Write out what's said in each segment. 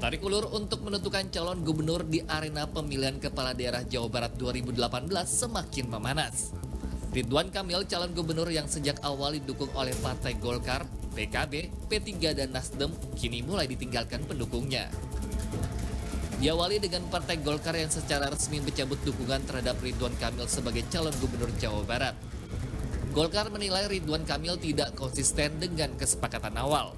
Tarik ulur untuk menentukan calon gubernur di arena pemilihan kepala daerah Jawa Barat 2018 semakin memanas. Ridwan Kamil, calon gubernur yang sejak awal didukung oleh Partai Golkar, PKB, P3 dan Nasdem, kini mulai ditinggalkan pendukungnya. Diawali dengan Partai Golkar yang secara resmi mencabut dukungan terhadap Ridwan Kamil sebagai calon gubernur Jawa Barat. Golkar menilai Ridwan Kamil tidak konsisten dengan kesepakatan awal.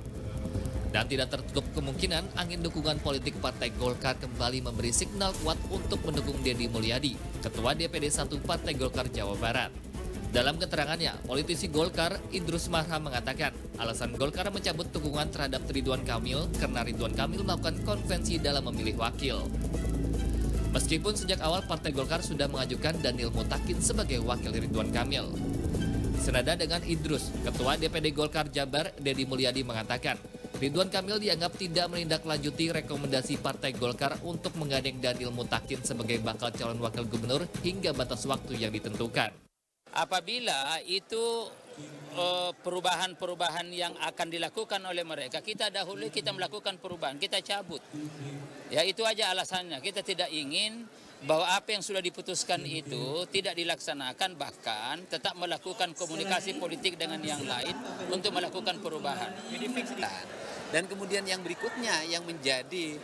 Dan tidak tertutup kemungkinan angin dukungan politik Partai Golkar kembali memberi signal kuat untuk mendukung Deddy Mulyadi, Ketua DPD 1 Partai Golkar Jawa Barat. Dalam keterangannya, politisi Golkar Idrus Marham mengatakan alasan Golkar mencabut dukungan terhadap Ridwan Kamil karena Ridwan Kamil melakukan konvensi dalam memilih wakil. Meskipun sejak awal Partai Golkar sudah mengajukan Daniel Mutakin sebagai wakil Ridwan Kamil. Senada dengan Idrus, Ketua DPD Golkar Jabar Deddy Mulyadi mengatakan Ridwan Kamil dianggap tidak menindaklanjuti rekomendasi Partai Golkar untuk menggandeng Daniel Mutakin sebagai bakal calon wakil gubernur hingga batas waktu yang ditentukan. Apabila itu perubahan-perubahan yang akan dilakukan oleh mereka, kita dahulu kita melakukan perubahan, kita cabut. Ya itu aja alasannya, kita tidak ingin bahwa apa yang sudah diputuskan itu tidak dilaksanakan, bahkan tetap melakukan komunikasi politik dengan yang lain untuk melakukan perubahan. Dan kemudian yang berikutnya yang menjadi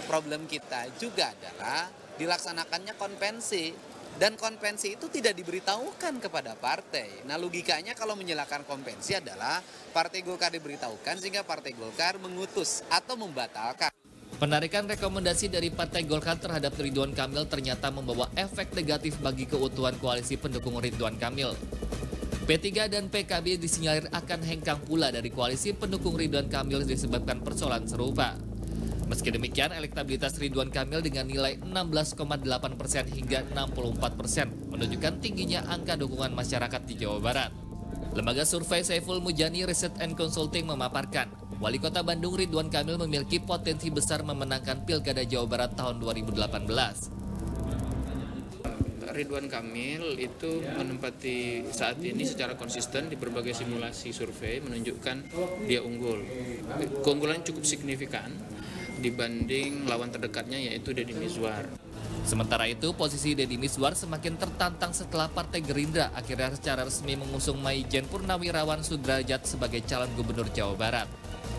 problem kita juga adalah dilaksanakannya konvensi. Dan konvensi itu tidak diberitahukan kepada partai. Nah logikanya kalau menyalakan konvensi adalah Partai Golkar diberitahukan sehingga Partai Golkar mengutus atau membatalkan. Penarikan rekomendasi dari Partai Golkar terhadap Ridwan Kamil ternyata membawa efek negatif bagi keutuhan koalisi pendukung Ridwan Kamil. P3 dan PKB disinyalir akan hengkang pula dari koalisi pendukung Ridwan Kamil disebabkan persoalan serupa. Meski demikian, elektabilitas Ridwan Kamil dengan nilai 16,8% hingga 64% menunjukkan tingginya angka dukungan masyarakat di Jawa Barat. Lembaga survei Saiful Mujani Research and Consulting memaparkan, Wali Kota Bandung Ridwan Kamil memiliki potensi besar memenangkan Pilkada Jawa Barat tahun 2018. Ridwan Kamil itu menempati saat ini secara konsisten di berbagai simulasi survei menunjukkan dia unggul. Keunggulan cukup signifikan dibanding lawan terdekatnya yaitu Deddy Mizwar. Sementara itu, posisi Deddy Mizwar semakin tertantang setelah Partai Gerindra akhirnya secara resmi mengusung Maijen Purnawirawan Sudrajat sebagai calon gubernur Jawa Barat.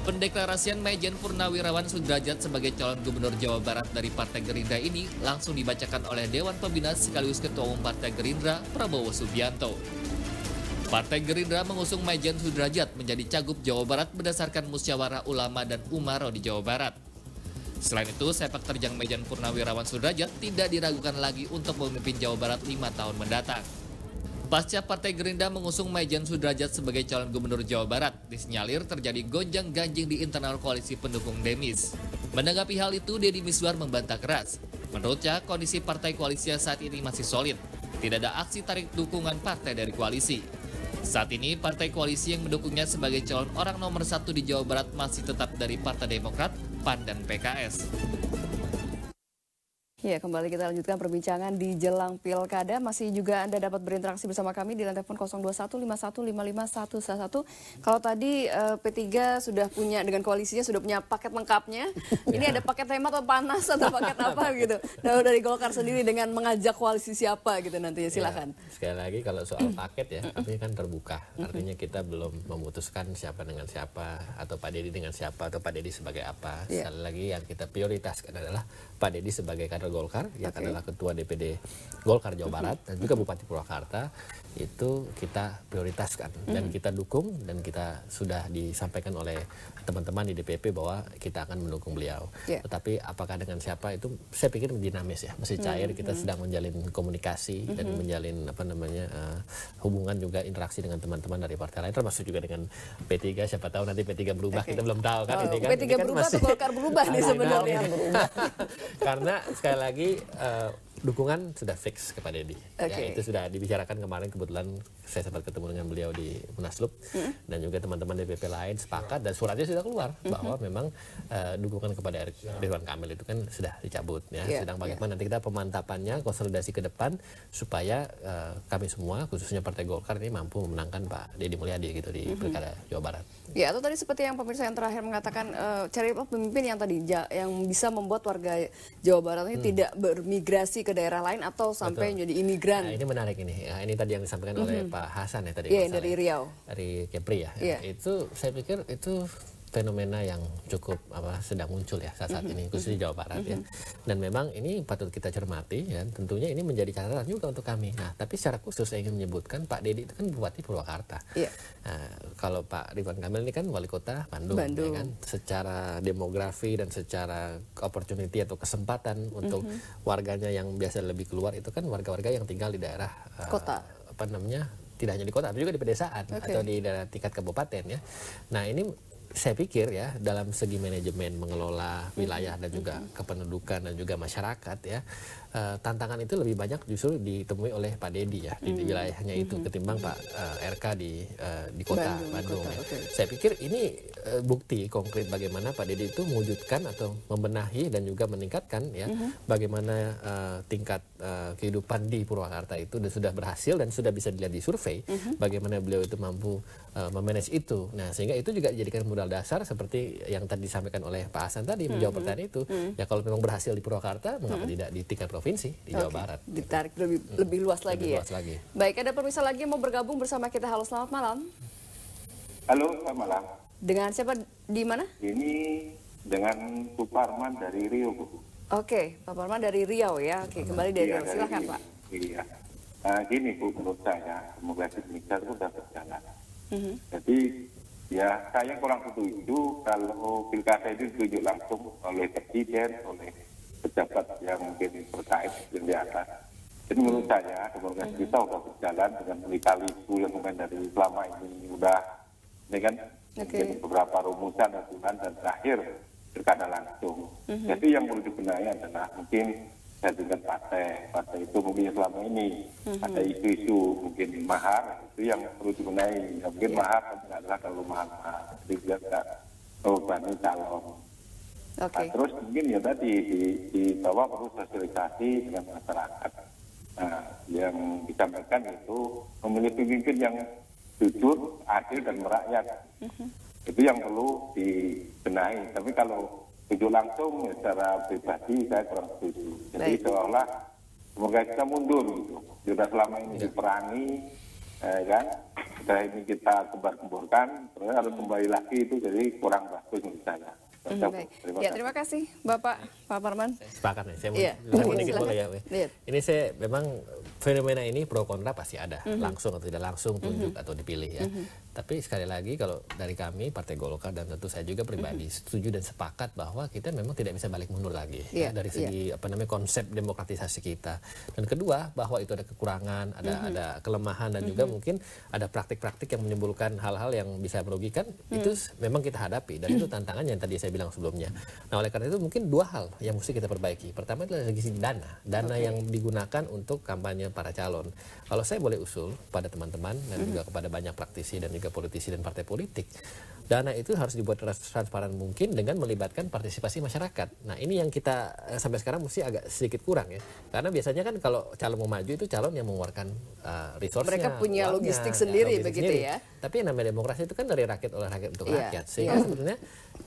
Pendeklarasian Maijen Purnawirawan Sudrajat sebagai calon gubernur Jawa Barat dari Partai Gerindra ini langsung dibacakan oleh Dewan Pembina sekaligus Ketua Umum Partai Gerindra Prabowo Subianto. Partai Gerindra mengusung Maijen Sudrajat menjadi cagup Jawa Barat berdasarkan musyawarah ulama dan umaro di Jawa Barat. Selain itu, sepak terjang Maijen Purnawirawan Sudrajat tidak diragukan lagi untuk memimpin Jawa Barat 5 tahun mendatang. Pasca Partai Gerindra mengusung Maijen Sudrajat sebagai calon gubernur Jawa Barat, disinyalir terjadi gonjang-ganjing di internal koalisi pendukung Demis. Menanggapi hal itu, Deddy Mizwar membantah keras. Menurutnya, kondisi partai koalisi saat ini masih solid. Tidak ada aksi tarik dukungan partai dari koalisi. Saat ini, partai koalisi yang mendukungnya sebagai calon orang nomor 1 di Jawa Barat masih tetap dari Partai Demokrat, PAN, dan PKS. Ya, kembali kita lanjutkan perbincangan di jelang Pilkada. Masih juga Anda dapat berinteraksi bersama kami di telepon 02151551111. Kalau tadi P3 sudah punya, dengan koalisinya sudah punya paket lengkapnya. Ini ada paket hemat atau panas atau paket apa gitu. Nah, dari Golkar sendiri dengan mengajak koalisi siapa gitu nantinya, silakan. Ya, sekali lagi kalau soal paket ya, tapi kan terbuka. Artinya kita belum memutuskan siapa dengan siapa, atau Pak Deddy dengan siapa, atau Pak Deddy sebagai apa. Sekali lagi yang kita prioritaskan adalah Pak Deddy sebagai kader Golkar, yang adalah Ketua DPD Golkar Jawa Barat dan juga Bupati Purwakarta, itu kita prioritaskan dan kita dukung, dan kita sudah disampaikan oleh teman-teman di DPP bahwa kita akan mendukung beliau. Tetapi apakah dengan siapa itu saya pikir dinamis ya, masih cair. Kita sedang menjalin komunikasi dan menjalin hubungan juga interaksi dengan teman-teman dari partai lain, termasuk juga dengan P3. Siapa tahu nanti P3 berubah, kita belum tahu kan. Ini kan P3 berubah atau Golkar berubah nih sebenarnya? Karena sekali lagi dukungan sudah fix kepada Dedi. Ya, itu sudah dibicarakan kemarin, kebetulan saya sempat ketemu dengan beliau di Munaslup dan juga teman-teman DPP lain sepakat dan suratnya sudah keluar bahwa memang dukungan kepada Ridwan Kamil itu kan sudah dicabut ya. Sedang bagaimana nanti kita pemantapannya, konsolidasi ke depan supaya kami semua khususnya Partai Golkar ini mampu memenangkan Pak Deddy Mulyadi gitu di Pilkada Jawa Barat. Ya, atau tadi seperti yang pemirsa yang terakhir mengatakan cari pemimpin yang tadi yang bisa membuat warga Jawa Barat ini tidak bermigrasi ke daerah lain atau sampai menjadi imigran. Nah, ini menarik ini. Ya, ini tadi yang disampaikan oleh Pak Hasan ya tadi. Iya, dari Riau. Dari Kepri ya. Itu saya pikir itu fenomena yang cukup sedang muncul ya saat ini khususnya di Jawa Barat ya. Dan memang ini patut kita cermati ya. Tentunya ini menjadi catatan juga untuk kami. Nah, tapi secara khusus saya ingin menyebutkan Pak Deddy itu kan Bupati Purwakarta. Nah, kalau Pak Ridwan Kamil ini kan Wali Kota Bandung. Ya kan. Secara demografi dan secara opportunity atau kesempatan untuk warganya yang biasa lebih keluar itu kan warga-warga yang tinggal di daerah kota. Tidak hanya di kota tapi juga di pedesaan atau di daerah tingkat kabupaten ya. Nah, ini saya pikir ya dalam segi manajemen mengelola wilayah dan juga kependudukan dan juga masyarakat ya tantangan itu lebih banyak justru ditemui oleh Pak Deddy ya di wilayahnya itu ketimbang Pak RK di kota Bandung ya. Saya pikir ini bukti konkret bagaimana Pak Deddy itu mewujudkan atau membenahi dan juga meningkatkan ya bagaimana tingkat kehidupan di Purwakarta itu sudah berhasil dan sudah bisa dilihat di survei bagaimana beliau itu mampu memanage itu. Nah, sehingga itu juga dijadikan modal dasar seperti yang tadi disampaikan oleh Pak Hasan tadi menjawab pertanyaan itu. Ya kalau memang berhasil di Purwakarta, mengapa tidak di tingkat provinsi di Jawa Barat? Ditarik lebih luas lagi luas lagi. Baik, ada pemirsa lagi yang mau bergabung bersama kita. Halo, selamat malam. Halo, selamat malam. Dengan siapa di mana? Ini dengan Pak Parman dari Riau, Bu. Oke, Pak Parman dari Riau ya. Oke, kembali dari Riau. Silakan, Pak. Iya. Gini, Bu, menurut saya, semoga Indonesia itu sudah berjalan. Jadi ya saya kurang setuju kalau pilkada itu ditunjuk langsung oleh presiden, oleh pejabat yang mungkin terkait yang di atas. Jadi menurut saya demokrasi kita sudah berjalan dengan lika-liku yang mungkin dari selama ini udah ini kan mungkin beberapa rumusan aturan dan terakhir pilkada langsung. Jadi yang perlu dibenahi adalah mungkin tingkat partai itu mungkin selama ini ada isu-isu mungkin mahar itu yang perlu dibenahi. Ya, mungkin mahar tidak adalah terlalu mahal, jadi dia tidak membebani calon. Nah, terus mungkin ya tadi di bawah perlu sosialisasi dengan masyarakat. Nah, yang disampaikan itu memilih pemimpin yang jujur, adil dan merakyat. Itu yang perlu dibenahi. Tapi kalau tunjuk langsung ya, secara pribadi saya kurang setuju. Jadi seolah semoga kita mundur gitu. Sudah selama ini diperangi, kan? Sudah ini kita kebar-keborkan, terus harus kembali lagi itu jadi kurang bagus menurut saya. Terima kasih Bapak Pak Parman. Sepakat nih, saya mau sedikit boleh ya. Ini saya memang fenomena ini pro kontra pasti ada, langsung atau tidak langsung, tunjuk atau dipilih ya. Tapi sekali lagi kalau dari kami Partai Golkar dan tentu saya juga pribadi setuju dan sepakat bahwa kita memang tidak bisa balik mundur lagi ya, dari segi konsep demokratisasi kita. Dan kedua bahwa itu ada kekurangan, ada kelemahan dan juga mungkin ada praktik-praktik yang menimbulkan hal-hal yang bisa merugikan. Itu memang kita hadapi dan itu tantangan yang tadi saya bilang sebelumnya. Nah, oleh karena itu mungkin dua hal yang mesti kita perbaiki. Pertama adalah dari segi dana yang digunakan untuk kampanye para calon. Kalau saya boleh usul pada teman-teman dan juga kepada banyak praktisi dan juga politisi dan partai politik, dana itu harus dibuat transparan mungkin dengan melibatkan partisipasi masyarakat. Nah, ini yang kita sampai sekarang mesti agak sedikit kurang ya. Karena biasanya kan kalau calon mau maju itu calon yang mengeluarkan resource-nya. Mereka punya logistik sendiri begitu ya. Tapi yang namanya demokrasi itu kan dari rakyat oleh rakyat untuk rakyat. Sehingga sebenarnya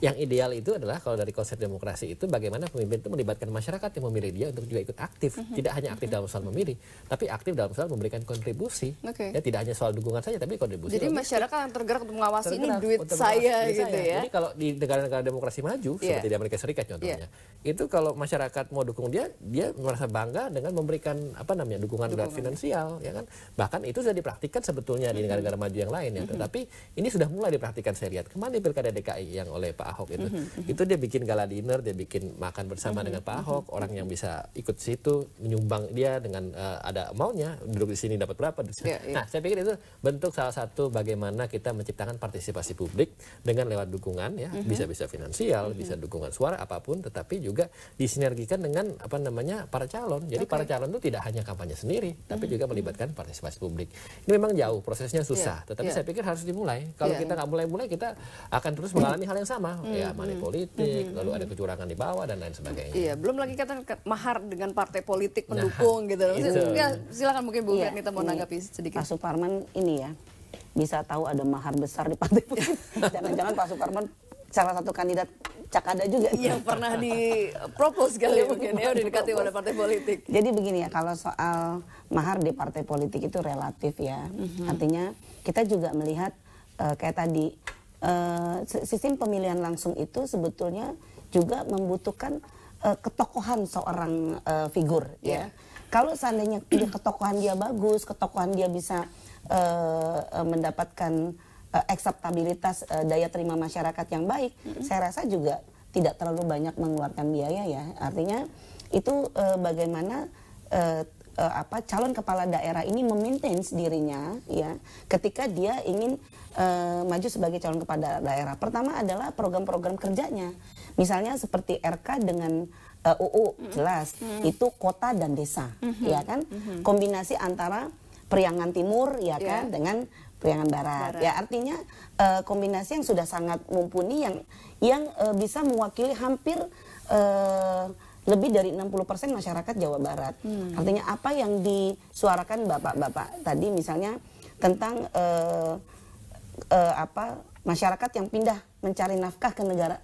yang ideal itu adalah kalau dari konsep demokrasi itu bagaimana pemimpin itu melibatkan masyarakat yang memilih dia untuk juga ikut aktif. Tidak hanya aktif dalam soal memilih, tapi aktif dalam soal memberikan kontribusi. Ya, tidak hanya soal dukungan saja tapi kontribusi. Jadi masyarakat yang tergerak untuk mengawasi ini duit saya gitu ya. Jadi kalau di negara-negara demokrasi maju seperti di Amerika Serikat contohnya, itu kalau masyarakat mau dukung dia merasa bangga dengan memberikan dukungan finansial ya kan. Bahkan itu sudah dipraktikkan sebetulnya di negara-negara maju yang lain ya. Tetapi ini sudah mulai dipraktikkan saya lihat. Kemarin di Pilkada DKI yang oleh Pak Pak Ahok itu dia bikin gala dinner, dia bikin makan bersama dengan Pak Ahok, orang yang bisa ikut situ menyumbang dia dengan ada maunya duduk di sini dapat berapa. Nah, saya pikir itu bentuk salah satu bagaimana kita menciptakan partisipasi publik dengan lewat dukungan ya, bisa finansial, bisa dukungan suara apapun, tetapi juga disinergikan dengan apa namanya para calon. Jadi para calon itu tidak hanya kampanye sendiri, tapi juga melibatkan partisipasi publik. Ini memang jauh, prosesnya susah, tetapi saya pikir harus dimulai. Kalau kita nggak mulai-mulai, kita akan terus mengalami hal yang sama, ya money politik, lalu ada kecurangan di bawah dan lain sebagainya. Iya, belum lagi kata mahar dengan partai politik pendukung gitu. Ya, silakan mungkin Bu Fernita mau nanggapi sedikit. Pak Suparman ini ya bisa tahu ada mahar besar di partai politik. Jangan-jangan Pak Suparman salah satu kandidat Cakada juga. Yang pernah dipropos kali mungkin ya, udah dikasih oleh partai politik. Jadi begini ya, kalau soal mahar di partai politik itu relatif ya. Artinya kita juga melihat kayak tadi, sistem pemilihan langsung itu sebetulnya juga membutuhkan ketokohan seorang figur ya. Kalau seandainya ketokohan dia bagus, ketokohan dia bisa mendapatkan akseptabilitas daya terima masyarakat yang baik, saya rasa juga tidak terlalu banyak mengeluarkan biaya ya. Artinya itu bagaimana calon kepala daerah ini memaintain dirinya ya ketika dia ingin maju sebagai calon kepala daerah. Pertama adalah program-program kerjanya, misalnya seperti RK dengan UU jelas itu kota dan desa, ya kan, kombinasi antara Priangan Timur ya kan dengan Priangan Barat. Ya artinya kombinasi yang sudah sangat mumpuni yang bisa mewakili hampir lebih dari 60% masyarakat Jawa Barat. Artinya apa yang disuarakan bapak-bapak tadi misalnya tentang masyarakat yang pindah mencari nafkah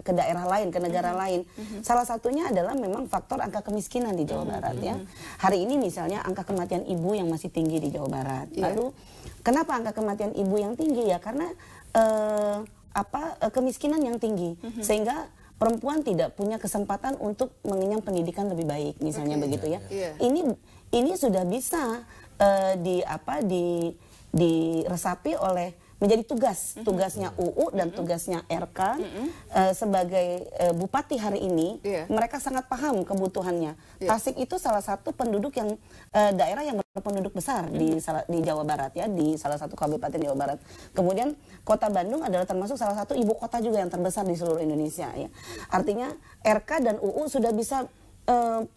ke daerah lain, ke negara lain. Salah satunya adalah memang faktor angka kemiskinan di Jawa Barat ya. Hari ini misalnya angka kematian ibu yang masih tinggi di Jawa Barat. Lalu kenapa angka kematian ibu yang tinggi ya? Karena kemiskinan yang tinggi sehingga perempuan tidak punya kesempatan untuk mengenyam pendidikan lebih baik misalnya begitu ya. Ini sudah bisa diresapi oleh menjadi tugasnya UU dan tugasnya RK sebagai bupati hari ini. Mereka sangat paham kebutuhannya. Tasik itu salah satu penduduk yang daerah yang berpenduduk besar di Jawa Barat ya, di salah satu kabupaten Jawa Barat. Kemudian Kota Bandung adalah termasuk salah satu ibu kota juga yang terbesar di seluruh Indonesia ya. Artinya RK dan UU sudah bisa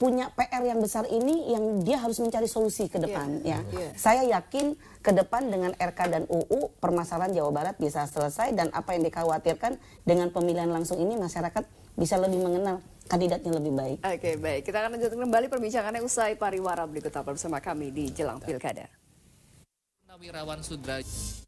punya PR yang besar ini yang dia harus mencari solusi ke depan ya. Saya yakin ke depan dengan RK dan UU permasalahan Jawa Barat bisa selesai, dan apa yang dikhawatirkan dengan pemilihan langsung ini masyarakat bisa lebih mengenal kandidatnya lebih baik. Oke, baik. Kita akan lanjutkan kembali perbincangannya usai pariwara berikut. Tetap bersama kami di Jelang Pilkada. Purnawirawan Sudrajat.